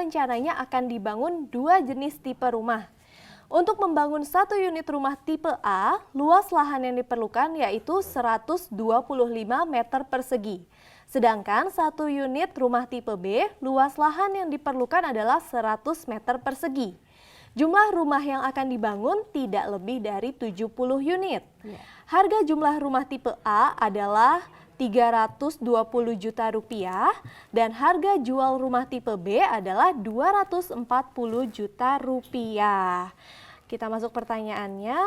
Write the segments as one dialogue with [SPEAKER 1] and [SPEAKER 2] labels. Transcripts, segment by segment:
[SPEAKER 1] rencananya akan dibangun 2 jenis tipe rumah. Untuk membangun 1 unit rumah tipe A, luas lahan yang diperlukan yaitu 125 meter persegi. Sedangkan 1 unit rumah tipe B, luas lahan yang diperlukan adalah 100 meter persegi. Jumlah rumah yang akan dibangun tidak lebih dari 70 unit. Harga jumlah rumah tipe A adalah Rp320 juta dan harga jual rumah tipe B adalah Rp240 juta. Kita masuk pertanyaannya.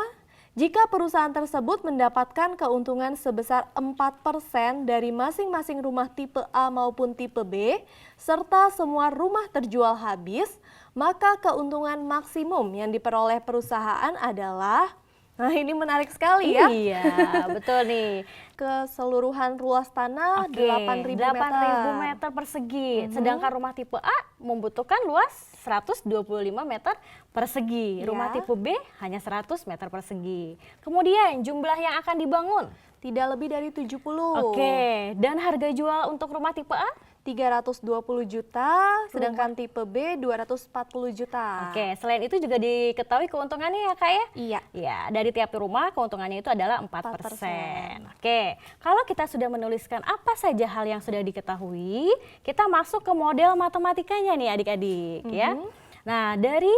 [SPEAKER 1] Jika perusahaan tersebut mendapatkan keuntungan sebesar 4% dari masing-masing rumah tipe A maupun tipe B, serta semua rumah terjual habis, maka keuntungan maksimum yang diperoleh perusahaan adalah... Nah, ini menarik sekali ya.
[SPEAKER 2] Iya, betul nih.
[SPEAKER 1] Keseluruhan luas tanah 8.000
[SPEAKER 2] meter persegi. Sedangkan rumah tipe A membutuhkan luas 125 meter persegi. Rumah tipe B hanya 100 meter persegi. Kemudian jumlah yang akan dibangun
[SPEAKER 1] tidak lebih dari 70.
[SPEAKER 2] Oke, dan harga jual untuk rumah tipe A?
[SPEAKER 1] 320 juta, sedangkan tipe B 240 juta.
[SPEAKER 2] Oke, selain itu juga diketahui keuntungannya ya Kak ya?
[SPEAKER 1] Iya.
[SPEAKER 2] Ya, dari tiap rumah keuntungannya itu adalah 4%. Oke, kalau kita sudah menuliskan apa saja hal yang sudah diketahui, kita masuk ke model matematikanya nih adik-adik ya. Nah, dari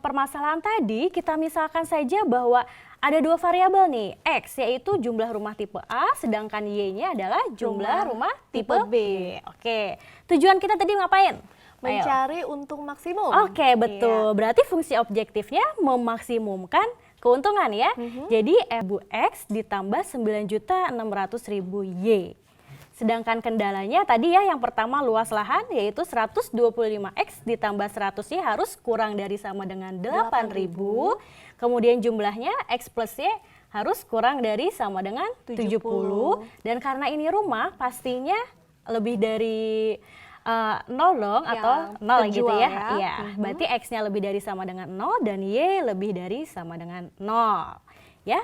[SPEAKER 2] permasalahan tadi kita misalkan saja bahwa ada 2 variabel nih, X yaitu jumlah rumah tipe A, sedangkan Y-nya adalah jumlah rumah tipe B. Oke, tujuan kita tadi ngapain?
[SPEAKER 1] Mencari untung maksimum.
[SPEAKER 2] Oke, betul. Berarti fungsi objektifnya memaksimumkan keuntungan ya. Jadi X ditambah 9.600.000 Y. Sedangkan kendalanya tadi ya yang pertama luas lahan yaitu 125X ditambah 100Y harus kurang dari sama dengan 8.000. Kemudian jumlahnya X plus Y harus kurang dari sama dengan 70. Dan karena ini rumah pastinya lebih dari 0 dong atau 0 gitu ya. Iya, berarti X-nya lebih dari sama dengan 0 dan Y lebih dari sama dengan 0. Ya,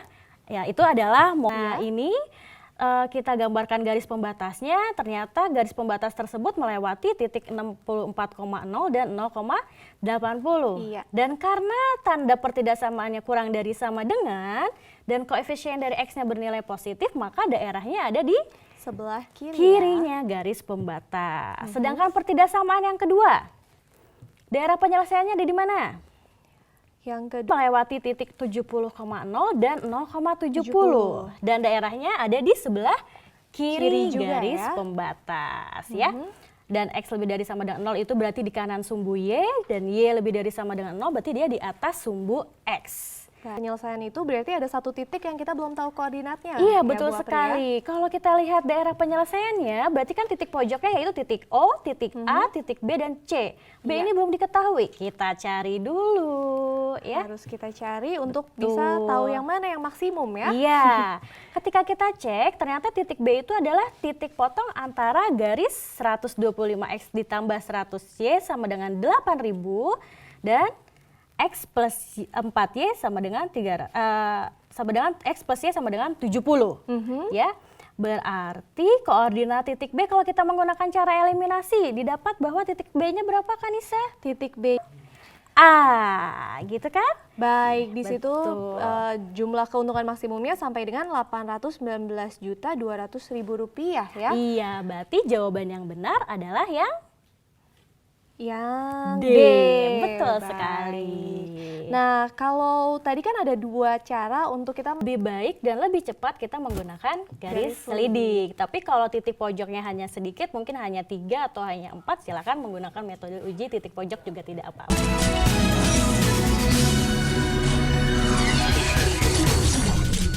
[SPEAKER 2] itu adalah ini kita gambarkan garis pembatasnya, ternyata garis pembatas tersebut melewati titik 64,0 dan 0,80.
[SPEAKER 1] Iya.
[SPEAKER 2] Dan karena tanda pertidaksamaannya kurang dari sama dengan dan koefisien dari X-nya bernilai positif, maka daerahnya ada di
[SPEAKER 1] sebelah
[SPEAKER 2] kirinya garis pembatas. Sedangkan pertidaksamaan yang kedua, daerah penyelesaiannya ada di mana?
[SPEAKER 1] Yang kedua
[SPEAKER 2] melewati titik 70,0 dan 0,70 dan daerahnya ada di sebelah kiri juga garis pembatas ya. Dan X lebih dari sama dengan 0 itu berarti di kanan sumbu Y dan Y lebih dari sama dengan 0 berarti dia di atas sumbu X.
[SPEAKER 1] Penyelesaian itu berarti ada satu titik yang kita belum tahu koordinatnya.
[SPEAKER 2] Iya, betul sekali. Kalau kita lihat daerah penyelesaiannya, berarti kan titik pojoknya yaitu titik O, titik A, titik B, dan C. B ini belum diketahui. Kita cari dulu ya.
[SPEAKER 1] Harus kita cari untuk bisa tahu yang mana yang maksimum ya.
[SPEAKER 2] Iya. Ketika kita cek, ternyata titik B itu adalah titik potong antara garis 125X ditambah 100Y sama dengan 8.000 dan X plus 4Y sama dengan X plus Y sama dengan 70. Ya. Berarti koordinat titik B kalau kita menggunakan cara eliminasi didapat bahwa titik B-nya berapa Kanisa?
[SPEAKER 1] Titik B
[SPEAKER 2] gitu kan?
[SPEAKER 1] Baik, di situ jumlah keuntungan maksimumnya sampai dengan Rp819.200.000 ya.
[SPEAKER 2] Iya, berarti jawaban yang benar adalah yang D. Betul sekali.
[SPEAKER 1] Nah, kalau tadi kan ada 2 cara untuk kita
[SPEAKER 2] lebih baik dan lebih cepat kita menggunakan garis selidik. Tapi kalau titik pojoknya hanya sedikit, mungkin hanya 3 atau hanya 4, silakan menggunakan metode uji titik pojok juga tidak apa-apa.